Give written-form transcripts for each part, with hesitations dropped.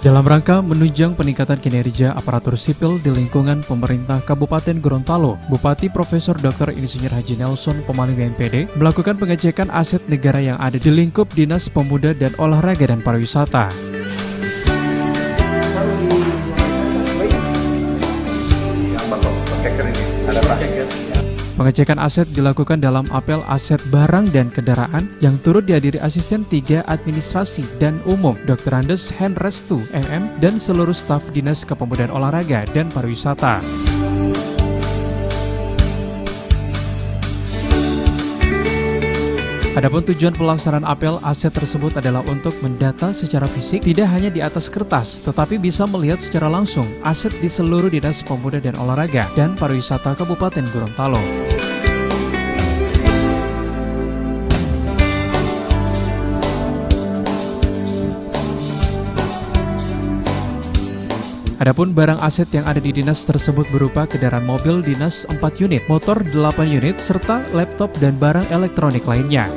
Dalam rangka menunjang peningkatan kinerja aparatur sipil di lingkungan pemerintah Kabupaten Gorontalo, Bupati Profesor Dr. Insinyur Haji Nelson Pomaling BNPD melakukan pengecekan aset negara yang ada di lingkup Dinas Pemuda dan Olahraga dan Pariwisata. Pengecekan aset dilakukan dalam apel aset barang dan kendaraan yang turut dihadiri Asisten 3 Administrasi dan Umum Dr. Andes Henrestu MM dan seluruh staf Dinas Kepemudaan Olahraga dan Pariwisata. Adapun tujuan pelaksanaan apel aset tersebut adalah untuk mendata secara fisik tidak hanya di atas kertas, tetapi bisa melihat secara langsung aset di seluruh Dinas Pemuda dan Olahraga dan Pariwisata Kabupaten Gorontalo. Adapun barang aset yang ada di dinas tersebut berupa kendaraan mobil dinas 4 unit, motor 8 unit, serta laptop dan barang elektronik lainnya.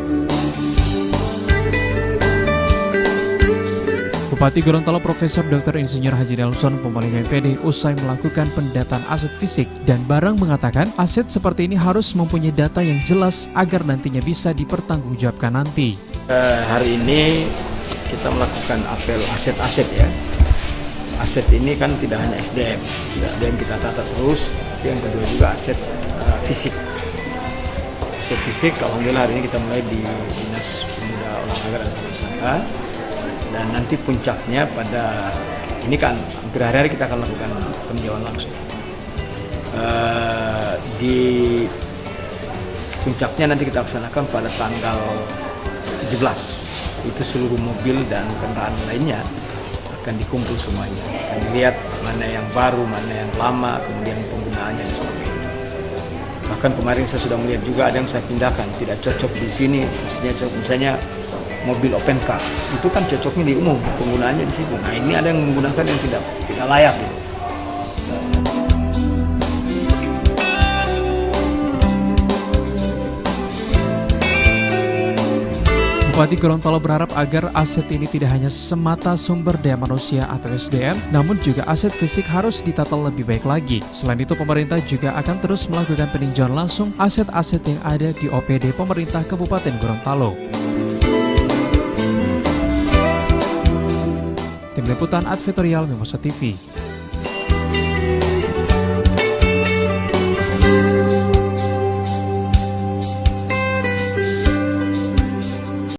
Bupati Gorontalo Profesor Dr. Insinyur Haji Nelson Pomaling BNPD usai melakukan pendataan aset fisik dan barang mengatakan aset seperti ini harus mempunyai data yang jelas agar nantinya bisa dipertanggungjawabkan nanti. Hari ini kita melakukan apel aset-aset ya. Aset ini kan tidak hanya SDM kita tata terus, tapi yang kedua juga aset fisik. Aset fisik, alhamdulillah hari ini kita mulai di Dinas Pemuda Olahraga dan Pariwisata, dan nanti puncaknya pada ini kan hampir hari-hari kita akan lakukan peninjauan langsung. Di puncaknya nanti kita laksanakan pada tanggal 17, itu seluruh mobil dan kendaraan lainnya akan dikumpul semuanya, akan dilihat mana yang baru, mana yang lama, kemudian penggunaannya dan sebagainya. Bahkan kemarin saya sudah melihat juga ada yang saya pindahkan, tidak cocok di sini, misalnya mobil open car, itu kan cocoknya di umum, penggunaannya di situ. Nah ini ada yang menggunakan yang tidak layak gitu. Bupati Gorontalo berharap agar aset ini tidak hanya semata sumber daya manusia atau SDM, namun juga aset fisik harus ditata lebih baik lagi. Selain itu, pemerintah juga akan terus melakukan peninjauan langsung aset-aset yang ada di OPD pemerintah Kabupaten Gorontalo. Tim Liputan Advertorial Mimosa TV.